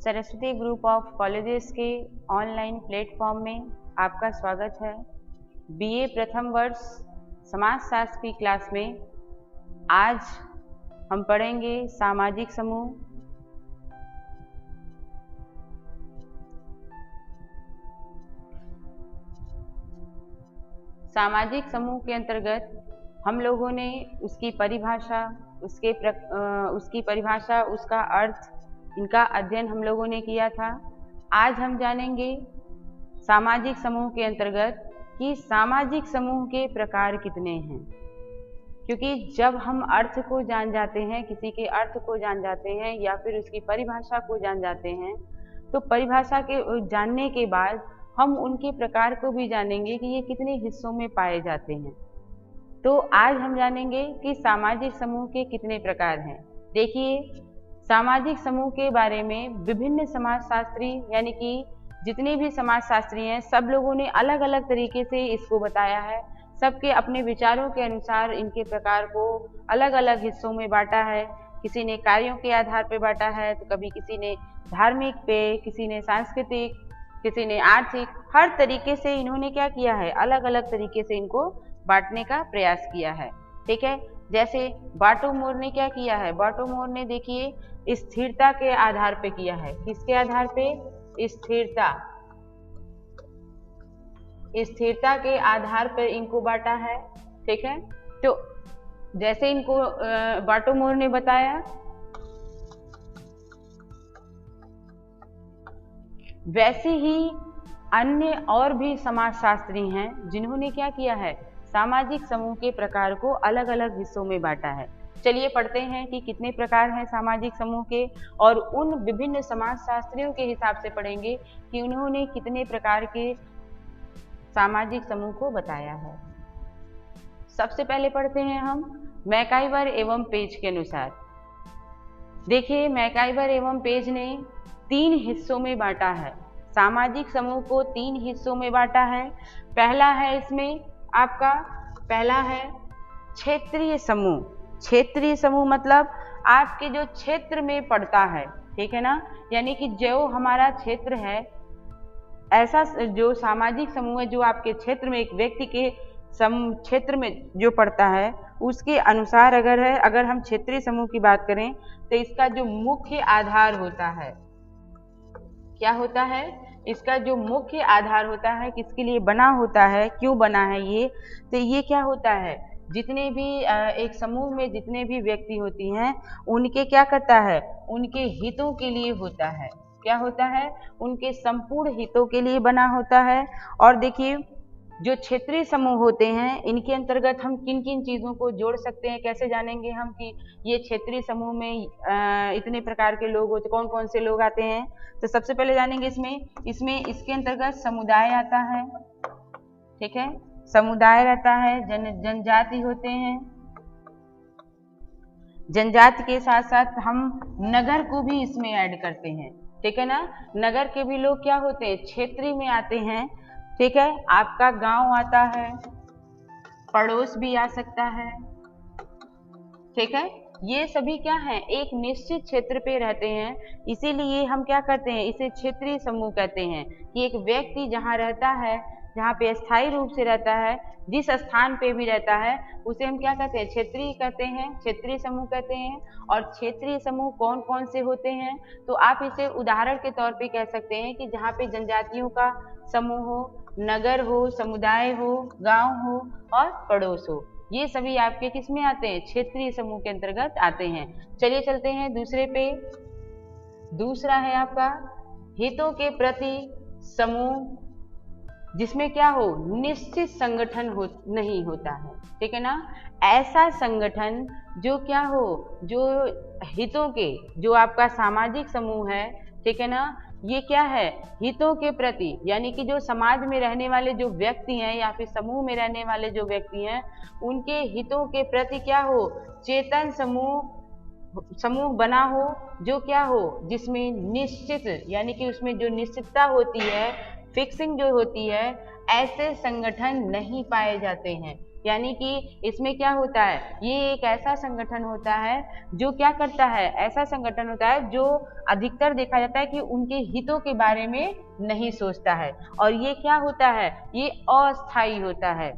Saraswati group of colleges के online platform में आपका स्वागत है। बीए प्रथम वर्ष समाजशास्त्र की क्लास में आज हम पढ़ेंगे सामाजिक समूह। सामाजिक समूह के अंतर्गत हम लोगों ने उसकी परिभाषा, उसका अर्थ, इनका अध्ययन हम लोगों ने किया था। आज हम जानेंगे सामाजिक समूह के अंतर्गत कि सामाजिक समूह के प्रकार कितने हैं। क्योंकि जब हम अर्थ को जान जाते हैं, किसी के अर्थ को जान जाते हैं या फिर उसकी परिभाषा को जान जाते हैं, तो परिभाषा के जानने के बाद हम उनके प्रकार को भी जानेंगे कि ये कितने हिस्सों में पाए जाते हैं। तो आज हम जानेंगे कि सामाजिक समूह के कितने प्रकार हैं। देखिए, सामाजिक समूह के बारे में विभिन्न समाजशास्त्री यानी कि जितने भी समाजशास्त्री हैं, सब लोगों ने अलग अलग तरीके से इसको बताया है। सबके अपने विचारों के अनुसार इनके प्रकार को अलग अलग हिस्सों में बांटा है। किसी ने कार्यों के आधार पर बांटा है, तो कभी किसी ने धार्मिक पे, किसी ने सांस्कृतिक, किसी ने आर्थिक, हर तरीके से इन्होंने क्या किया है, अलग अलग तरीके से इनको बांटने का प्रयास किया है। ठीक है, जैसे बाटोमोर ने क्या किया है, बाटोमोर ने देखिए स्थिरता के आधार पे किया है। किसके आधार पे? स्थिरता के आधार पर इनको बांटा है। ठीक है, तो जैसे इनको बाटोमोर ने बताया, वैसे ही अन्य और भी समाजशास्त्री हैं जिन्होंने क्या किया है, सामाजिक समूह के प्रकार को अलग अलग हिस्सों में बांटा है। चलिए पढ़ते हैं कि कितने प्रकार हैं सामाजिक समूह के, और उन विभिन्न समाजशास्त्रियों के हिसाब से पढ़ेंगे कि उन्होंने कितने प्रकार के सामाजिक समूह को बताया है। सबसे पहले पढ़ते हैं हम मैकाइवर एवं पेज के अनुसार। देखिए, मैकाइवर एवं पेज ने 3 हिस्सों में बांटा है। सामाजिक समूह को 3 हिस्सों में बांटा है। पहला है इसमें आपका, पहला है क्षेत्रीय समूह। क्षेत्रीय समूह मतलब आपके जो क्षेत्र में पड़ता है, ठीक है ना, यानी कि जो हमारा क्षेत्र है, ऐसा जो सामाजिक समूह है जो आपके क्षेत्र में, एक व्यक्ति के क्षेत्र में जो पड़ता है, उसके अनुसार अगर हम क्षेत्रीय समूह की बात करें तो इसका जो मुख्य आधार होता है, क्या होता है, इसका जो मुख्य आधार होता है, किसके लिए बना होता है, क्यों बना है ये, तो ये क्या होता है, जितने भी एक समूह में जितने भी व्यक्ति होती हैं, उनके क्या करता है, उनके हितों के लिए होता है। क्या होता है, उनके संपूर्ण हितों के लिए बना होता है। और देखिए, जो क्षेत्रीय समूह होते हैं, इनके अंतर्गत हम किन किन चीज़ों को जोड़ सकते हैं, कैसे जानेंगे हम कि ये क्षेत्रीय समूह में इतने प्रकार के लोग होते, कौन कौन से लोग आते हैं। तो सबसे पहले जानेंगे इसमें इसके अंतर्गत समुदाय आता है। ठीक है, समुदाय रहता है, जनजाति होते हैं, जनजाति के साथ साथ हम नगर को भी इसमें ऐड करते हैं। ठीक है ना, नगर के भी लोग क्या होते हैं, क्षेत्रीय में आते हैं। ठीक है, आपका गांव आता है, पड़ोस भी आ सकता है। ठीक है, ये सभी क्या है, एक निश्चित क्षेत्र पे रहते हैं, इसीलिए हम क्या करते हैं, इसे क्षेत्रीय समूह कहते हैं। कि एक व्यक्ति जहाँ रहता है, जहाँ पे स्थायी रूप से रहता है, जिस स्थान पे भी रहता है, उसे हम क्या कहते हैं, क्षेत्रीय कहते हैं, क्षेत्रीय समूह कहते हैं। और क्षेत्रीय समूह कौन कौन से होते हैं, तो आप इसे उदाहरण के तौर पे कह सकते हैं कि जहाँ पे जनजातियों का समूह हो, नगर हो, समुदाय हो, गांव हो और पड़ोस हो, ये सभी आपके किस में आते हैं, क्षेत्रीय समूह के अंतर्गत आते हैं। चलिए चलते हैं दूसरे पे। दूसरा है आपका हितों के प्रति समूह, जिसमें क्या हो, निश्चित संगठन नहीं होता है। ठीक है ना, ऐसा संगठन जो क्या हो, जो हितों के, जो आपका सामाजिक समूह है, ठीक है ना, ये क्या है, हितों के प्रति, यानी कि जो समाज में रहने वाले जो व्यक्ति हैं या फिर समूह में रहने वाले जो व्यक्ति हैं, उनके हितों के प्रति क्या हो, चेतन समूह बना हो, जो क्या हो, जिसमें निश्चित, यानी कि उसमें जो निश्चितता होती है, फिक्सिंग जो होती है, ऐसे संगठन नहीं पाए जाते हैं। यानी कि इसमें क्या होता है, ये एक ऐसा संगठन होता है जो क्या करता है, ऐसा संगठन होता है जो अधिकतर देखा जाता है कि उनके हितों के बारे में नहीं सोचता है, और ये क्या होता है, ये अस्थायी होता है।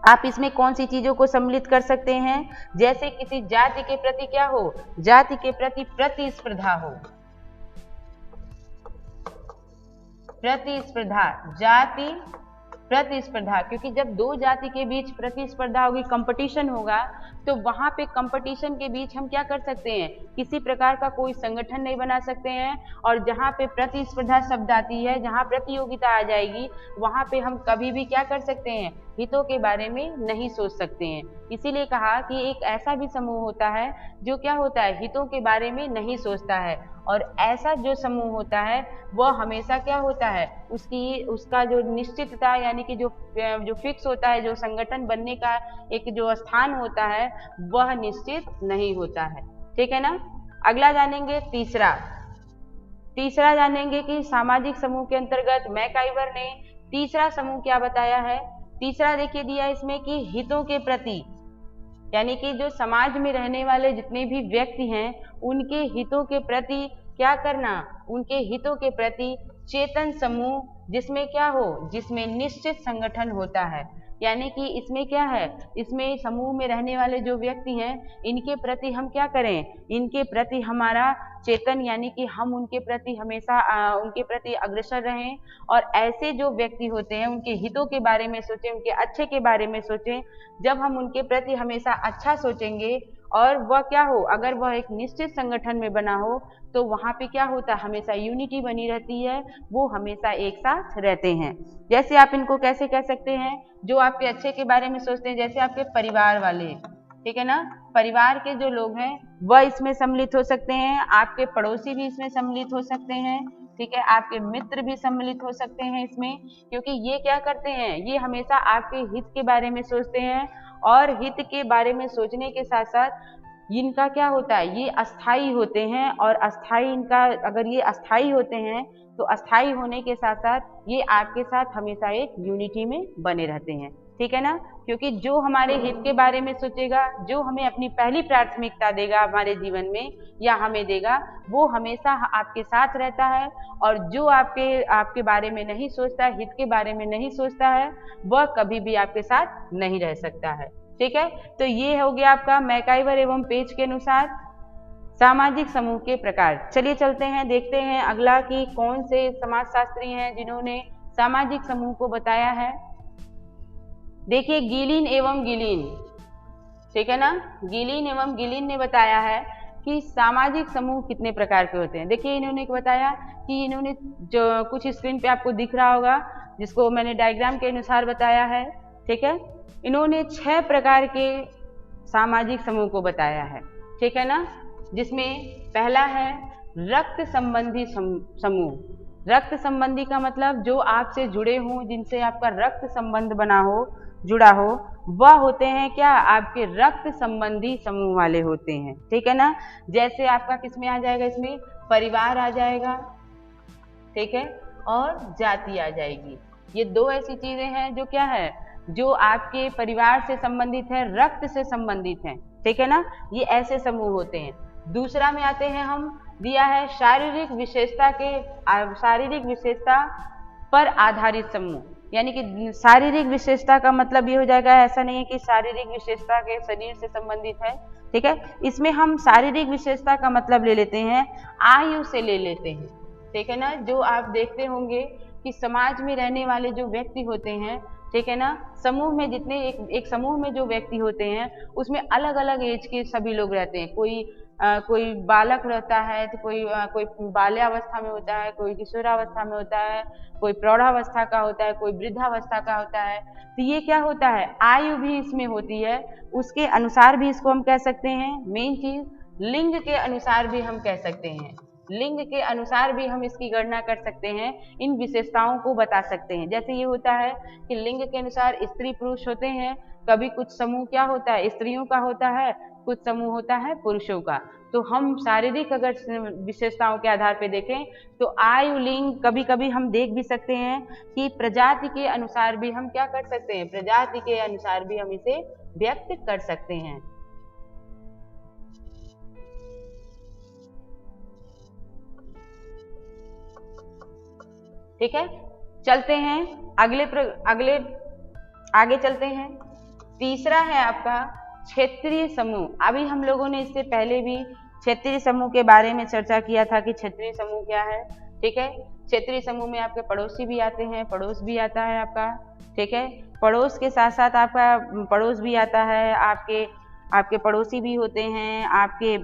आप इसमें कौन सी चीजों को सम्मिलित कर सकते हैं, जैसे किसी जाति के प्रति क्या हो, जाति के प्रति प्रतिस्पर्धा हो, प्रतिस्पर्धा, जाति प्रतिस्पर्धा, क्योंकि जब दो जाति के बीच प्रतिस्पर्धा होगी, कंपटीशन होगा, तो वहां पे कंपटीशन के बीच हम क्या कर सकते हैं, किसी प्रकार का कोई संगठन नहीं बना सकते हैं। और जहां पे प्रतिस्पर्धा शब्द आती है, जहां प्रतियोगिता आ जाएगी, वहां पे हम कभी भी क्या कर सकते हैं, हितों के बारे में नहीं सोच सकते हैं। इसीलिए कहा कि एक ऐसा भी समूह होता है जो क्या होता है, हितों के बारे में नहीं सोचता है, और ऐसा जो समूह होता है वह हमेशा क्या होता है, उसका जो निश्चितता, यानी कि जो फिक्स होता है, जो संगठन बनने का एक जो स्थान होता है, वह निश्चित नहीं होता है। ठीक है ना। अगला जानेंगे तीसरा जानेंगे कि सामाजिक समूह के अंतर्गत मैकाइवर ने तीसरा समूह क्या बताया है। तीसरा देखिए दिया इसमें कि हितों के प्रति, यानी कि जो समाज में रहने वाले जितने भी व्यक्ति हैं, उनके हितों के प्रति क्या करना, उनके हितों के प्रति चेतन समूह, जिसमें क्या हो, जिसमें निश्चित संगठन होता है। यानी कि इसमें क्या है, इसमें समूह में रहने वाले जो व्यक्ति हैं, इनके प्रति हम क्या करें, इनके प्रति हमारा चेतन, यानी कि हम उनके प्रति हमेशा उनके प्रति अग्रसर रहें, और ऐसे जो व्यक्ति होते हैं उनके हितों के बारे में सोचें, उनके अच्छे के बारे में सोचें। जब हम उनके प्रति हमेशा अच्छा सोचेंगे, और वह क्या हो, अगर वह एक निश्चित संगठन में बना हो, तो वहां पे क्या होता है, हमेशा यूनिटी बनी रहती है, वो हमेशा एक साथ रहते हैं। जैसे आप इनको कैसे कह सकते हैं, जो आपके अच्छे के बारे में सोचते हैं, जैसे आपके परिवार वाले, ठीक है ना, परिवार के जो लोग हैं वह इसमें सम्मिलित हो सकते हैं, आपके पड़ोसी भी इसमें सम्मिलित हो सकते हैं, ठीक है, आपके मित्र भी सम्मिलित हो सकते हैं इसमें, क्योंकि ये क्या करते हैं, ये हमेशा आपके हित के बारे में सोचते हैं, और हित के बारे में सोचने के साथ साथ इनका क्या होता है, ये अस्थाई होते हैं, और अस्थाई इनका, अगर ये अस्थाई होते हैं तो अस्थाई होने के साथ साथ ये आपके साथ हमेशा एक यूनिटी में बने रहते हैं। ठीक है ना, क्योंकि जो हमारे हित के बारे में सोचेगा, जो हमें अपनी पहली प्राथमिकता देगा हमारे जीवन में, या हमें देगा, वो हमेशा आपके साथ रहता है, और जो आपके बारे में नहीं सोचता है, हित के बारे में नहीं सोचता है, वह कभी भी आपके साथ नहीं रह सकता है। ठीक है, तो ये हो गया आपका मैकाइवर एवं पेज के अनुसार सामाजिक समूह के प्रकार। चलिए चलते हैं, देखते हैं अगला कि कौन से समाजशास्त्री हैं जिन्होंने सामाजिक समूह को बताया है। देखिए गिलिन एवं गिलिन, ठीक है ना, गिलिन एवं गिलिन ने बताया है कि सामाजिक समूह कितने प्रकार के होते हैं। देखिए इन्होंने बताया कि इन्होंने जो कुछ स्क्रीन पे आपको दिख रहा होगा, जिसको मैंने डायग्राम के अनुसार बताया है, ठीक है, इन्होंने 6 प्रकार के सामाजिक समूह को बताया है। ठीक है ना, जिसमें पहला है रक्त संबंधी समूह। रक्त संबंधी का मतलब जो आपसे जुड़े हों, जिनसे आपका रक्त संबंध बना हो, जुड़ा हो, वह होते हैं क्या, आपके रक्त संबंधी समूह वाले होते हैं। ठीक है ना, जैसे आपका किसमें आ जाएगा, इसमें परिवार आ जाएगा, ठीक है, और जाति आ जाएगी। ये 2 ऐसी चीजें हैं जो क्या है, जो आपके परिवार से संबंधित है, रक्त से संबंधित है। ठीक है ना, ये ऐसे समूह होते हैं। दूसरा में आते हैं हम, दिया है शारीरिक विशेषता पर आधारित समूह। यानी कि शारीरिक विशेषता का मतलब ये हो जाएगा, ऐसा नहीं है कि शारीरिक विशेषता के शरीर से संबंधित है। ठीक है, इसमें हम शारीरिक विशेषता का मतलब ले लेते हैं, आयु से ले लेते हैं। ठीक है ना, जो आप देखते होंगे कि समाज में रहने वाले जो व्यक्ति होते हैं, ठीक है ना, समूह में जितने एक समूह में जो व्यक्ति होते हैं, उसमें अलग अलग एज के सभी लोग रहते हैं। कोई बालक रहता है, तो कोई बाल्यावस्था में होता है, कोई किशोरावस्था में होता है, कोई प्रौढ़ावस्था का होता है, कोई वृद्धावस्था का होता है। तो ये क्या होता है, आयु भी इसमें होती है, उसके अनुसार भी इसको हम कह सकते हैं। मेन चीज लिंग के अनुसार भी हम कह सकते हैं, लिंग के अनुसार भी हम इसकी गणना कर सकते हैं, इन विशेषताओं को बता सकते हैं। जैसे ये होता है कि लिंग के अनुसार स्त्री पुरुष होते हैं, कभी कुछ समूह क्या होता है, स्त्रियों का होता है, कुछ समूह होता है पुरुषों का। तो हम शारीरिक अगर विशेषताओं के आधार पे देखें तो आयु लिंग कभी कभी हम देख भी सकते हैं कि प्रजाति के अनुसार भी हम क्या कर सकते हैं, प्रजाति के अनुसार भी हम इसे व्यक्त कर सकते हैं। ठीक है, चलते हैं आगे चलते हैं। तीसरा है आपका क्षेत्रीय समूह। अभी हम लोगों ने इससे पहले भी क्षेत्रीय समूह के बारे में चर्चा किया था कि क्षेत्रीय समूह क्या है। ठीक है, क्षेत्रीय समूह में आपके पड़ोसी भी आते हैं, पड़ोस भी आता है आपका। ठीक है, पड़ोस के साथ साथ आपका पड़ोस भी आता है, आपके पड़ोसी भी होते हैं, आपके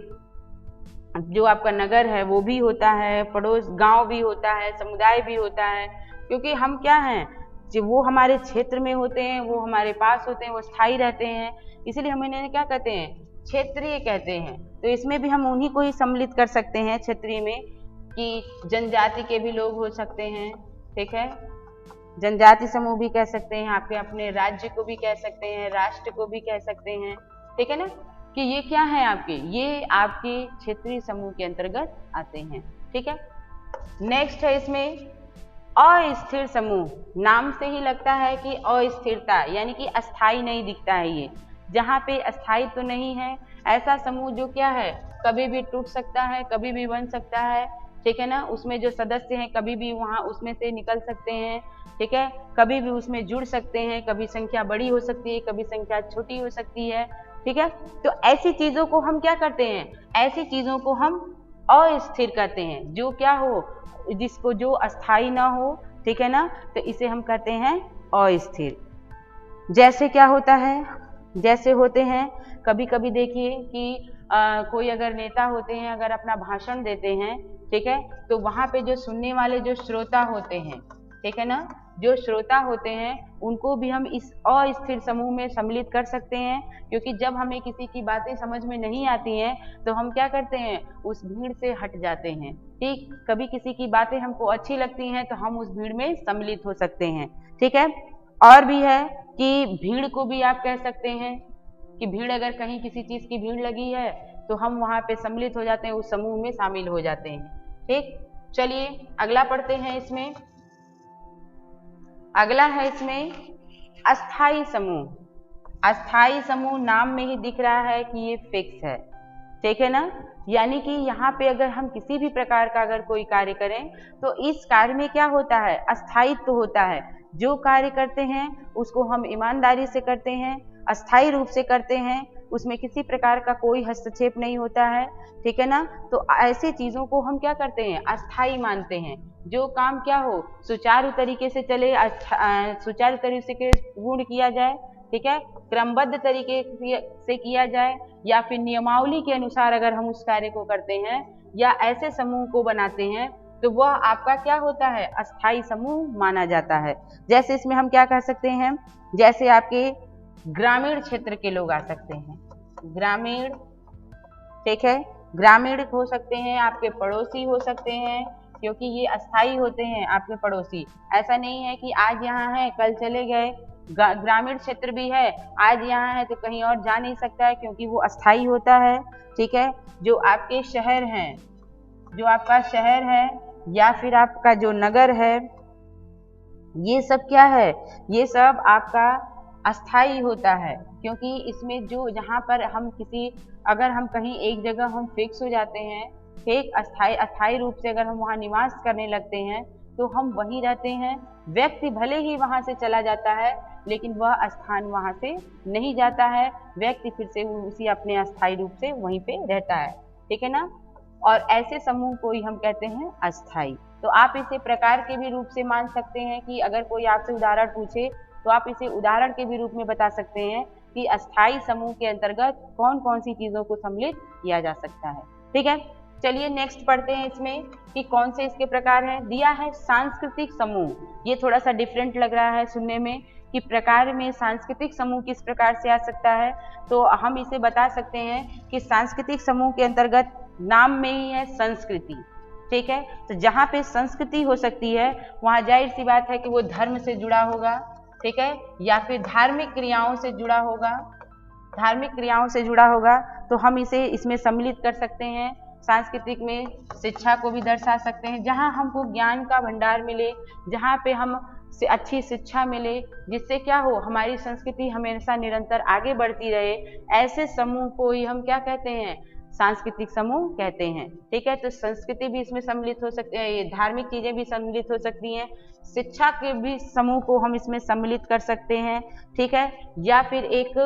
जो आपका नगर है वो भी होता है, पड़ोस गांव भी होता है, समुदाय भी होता है। क्योंकि हम क्या हैं, जो वो हमारे क्षेत्र में होते हैं, वो हमारे पास होते हैं, वो स्थायी रहते हैं, इसलिए हम इन्हें क्या कहते हैं, क्षेत्रीय कहते हैं। तो इसमें भी हम उन्हीं को ही सम्मिलित कर सकते हैं क्षेत्रीय में, कि जनजाति के भी लोग हो सकते हैं। ठीक है, जनजाति समूह भी कह सकते हैं, आपके अपने राज्य को भी कह सकते हैं, राष्ट्र को भी कह सकते हैं। ठीक है ना, कि ये क्या है आपके, ये आपके क्षेत्रीय समूह के अंतर्गत आते हैं। ठीक है, नेक्स्ट है इसमें अस्थिर समूह। नाम से ही लगता है कि अस्थिरता, यानी कि अस्थाई नहीं दिखता है ये, जहाँ पे अस्थाई तो नहीं है, ऐसा समूह जो क्या है, कभी भी टूट सकता है, कभी भी बन सकता है। ठीक है ना, उसमें जो सदस्य हैं कभी भी वहाँ उसमें से निकल सकते हैं। ठीक है, कभी भी उसमें जुड़ सकते हैं, कभी संख्या बड़ी हो सकती है, कभी संख्या छोटी हो सकती है। ठीक है, तो ऐसी चीजों को हम क्या करते हैं, ऐसी चीजों को हम अस्थिर कहते हैं, जो क्या हो, जिसको जो अस्थाई ना हो। ठीक है ना, तो इसे हम कहते हैं अस्थिर। जैसे क्या होता है, जैसे होते हैं कभी कभी देखिए कि कोई अगर नेता होते हैं, अगर अपना भाषण देते हैं, ठीक है, तो वहां पे जो सुनने वाले जो श्रोता होते हैं, ठीक है ना, जो श्रोता होते हैं उनको भी हम इस अस्थिर समूह में सम्मिलित कर सकते हैं। क्योंकि जब हमें किसी की बातें समझ में नहीं आती हैं तो हम क्या करते हैं, उस भीड़ से हट जाते हैं। ठीक, कभी किसी की बातें हमको अच्छी लगती हैं तो हम उस भीड़ में सम्मिलित हो सकते हैं। ठीक है, और भी है कि भीड़ को भी आप कह सकते हैं कि भीड़, अगर कहीं किसी चीज की भीड़ लगी है तो हम वहां पे सम्मिलित हो जाते हैं, उस समूह में शामिल हो जाते हैं। ठीक, चलिए अगला पढ़ते हैं। इसमें अगला है इसमें अस्थाई समूह। अस्थाई समूह नाम में ही दिख रहा है कि ये फिक्स है। ठीक है ना, यानी कि यहाँ पे अगर हम किसी भी प्रकार का अगर कोई कार्य करें तो इस कार्य में क्या होता है, अस्थायित्व तो होता है। जो कार्य करते हैं उसको हम ईमानदारी से करते हैं, अस्थायी रूप से करते हैं, उसमें किसी प्रकार का कोई हस्तक्षेप नहीं होता है। ठीक है ना, तो ऐसी चीजों को हम क्या करते हैं, अस्थायी मानते हैं। जो काम क्या हो, सुचारू तरीके से चले, सुचारू तरीके से पूर्ण किया जाए। ठीक है, क्रमबद्ध तरीके से किया जाए, या फिर नियमावली के अनुसार अगर हम उस कार्य को करते हैं या ऐसे समूह को बनाते हैं तो वह आपका क्या होता है, अस्थाई समूह माना जाता है। जैसे इसमें हम क्या कह सकते हैं, जैसे आपके ग्रामीण क्षेत्र के लोग आ सकते हैं, ग्रामीण। ठीक है, ग्रामीण हो सकते हैं, आपके पड़ोसी हो सकते हैं, क्योंकि ये अस्थाई होते हैं आपके पड़ोसी। ऐसा नहीं है कि आज यहाँ है कल चले गए। ग्रामीण क्षेत्र भी है, आज यहाँ है तो कहीं और जा नहीं सकता है, क्योंकि वो अस्थाई होता है। ठीक है, जो आपके शहर हैं, जो आपका शहर है या फिर आपका जो नगर है, ये सब क्या है, ये सब आपका अस्थाई होता है। क्योंकि इसमें जो जहाँ पर हम अगर हम कहीं एक जगह हम फिक्स हो जाते हैं, एक अस्थाई रूप से अगर हम वहाँ निवास करने लगते हैं तो हम वहीं रहते हैं। व्यक्ति भले ही वहाँ से चला जाता है लेकिन वह स्थान वहाँ से नहीं जाता है, व्यक्ति फिर से उसी अपने अस्थाई रूप से वहीं पे रहता है। ठीक है ना, और ऐसे समूह को ही हम कहते हैं अस्थाई। तो आप इसे प्रकार के भी रूप से मान सकते हैं कि अगर कोई आपसे उदाहरण पूछे तो आप इसे उदाहरण के भी रूप में बता सकते हैं कि अस्थाई समूह के अंतर्गत कौन कौन सी चीजों को सम्मिलित किया जा सकता है। ठीक है, चलिए नेक्स्ट पढ़ते हैं इसमें कि कौन से इसके प्रकार हैं। दिया है सांस्कृतिक समूह। ये थोड़ा सा डिफरेंट लग रहा है सुनने में कि प्रकार में सांस्कृतिक समूह किस प्रकार से आ सकता है। तो हम इसे बता सकते हैं कि सांस्कृतिक समूह के अंतर्गत नाम में ही है संस्कृति। ठीक है, तो जहाँ पे संस्कृति हो सकती है वहाँ जाहिर सी बात है कि वो धर्म से जुड़ा होगा। ठीक है, या फिर धार्मिक क्रियाओं से जुड़ा होगा, धार्मिक क्रियाओं से जुड़ा होगा। तो तो हम इसे इसमें सम्मिलित कर सकते हैं। सांस्कृतिक में शिक्षा को भी दर्शा सकते हैं, जहाँ हमको ज्ञान का भंडार मिले, जहाँ पे हम से अच्छी शिक्षा मिले, जिससे क्या हो हमारी संस्कृति हमेशा निरंतर आगे बढ़ती रहे। ऐसे समूह को ही हम क्या कहते हैं, सांस्कृतिक समूह कहते हैं। ठीक है, तो संस्कृति भी इसमें सम्मिलित हो सकती है, ये धार्मिक चीजें भी सम्मिलित हो सकती हैं, शिक्षा के भी समूह को हम इसमें सम्मिलित कर सकते हैं। ठीक है, या फिर एक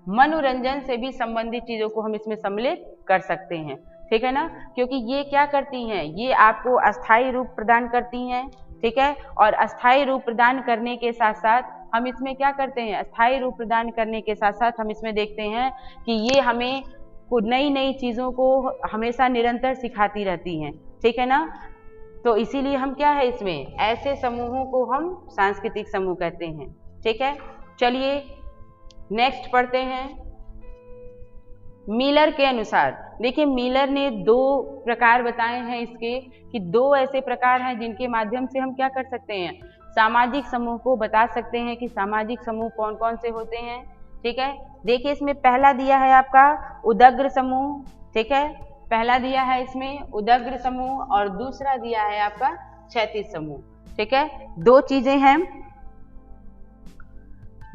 मनोरंजन से भी संबंधित चीजों को हम इसमें सम्मिलित कर सकते हैं। ठीक है ना, क्योंकि ये क्या करती हैं, ये आपको अस्थायी रूप प्रदान करती हैं। ठीक है, और अस्थायी रूप प्रदान करने के साथ साथ हम इसमें क्या करते हैं, अस्थायी रूप प्रदान करने के साथ साथ हम इसमें देखते हैं कि ये हमें नई नई चीजों को हमेशा निरंतर सिखाती रहती हैं। ठीक है ना, तो इसीलिए हम क्या है, इसमें ऐसे समूहों को हम सांस्कृतिक समूह कहते हैं। ठीक है, चलिए नेक्स्ट पढ़ते हैं। मिलर के अनुसार, देखिए मिलर ने 2 प्रकार बताए हैं इसके, कि 2 ऐसे प्रकार हैं जिनके माध्यम से हम क्या कर सकते हैं, सामाजिक समूह को बता सकते हैं कि सामाजिक समूह कौन कौन से होते हैं। ठीक है, देखिए इसमें पहला दिया है आपका उदग्र समूह। ठीक है, पहला दिया है इसमें उदग्र समूह और दूसरा दिया है आपका क्षैतिज समूह। ठीक है, 2 चीजें हैं,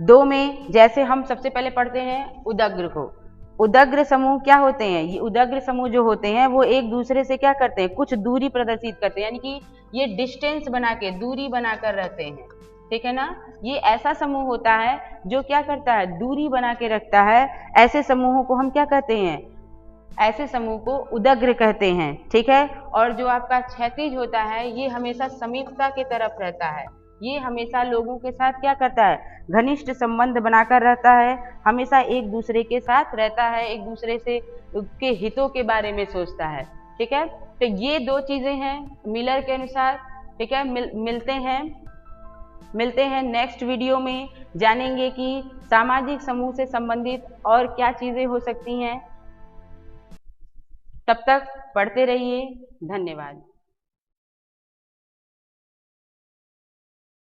2 में जैसे हम सबसे पहले पढ़ते हैं उदग्र को। उदग्र समूह क्या होते हैं, ये उदग्र समूह जो होते हैं वो एक दूसरे से क्या करते हैं, कुछ दूरी प्रदर्शित करते हैं, यानी कि ये डिस्टेंस बना के, दूरी बनाकर रहते हैं। ठीक है ना, ये ऐसा समूह होता है जो क्या करता है, दूरी बना के रखता है। ऐसे समूहों को हम क्या कहते हैं, ऐसे समूह को उदग्र कहते हैं। ठीक है, और जो आपका क्षैतिज होता है ये हमेशा समीपता के तरफ रहता है, ये हमेशा लोगों के साथ क्या करता है, घनिष्ठ संबंध बनाकर रहता है, हमेशा एक दूसरे के साथ रहता है, एक दूसरे से के हितों के बारे में सोचता है। ठीक है, तो ये 2 चीजें हैं मिलर के अनुसार। ठीक है, मिलते हैं नेक्स्ट वीडियो में, जानेंगे कि सामाजिक समूह से संबंधित और क्या चीजें हो सकती हैं। तब तक पढ़ते रहिए, धन्यवाद।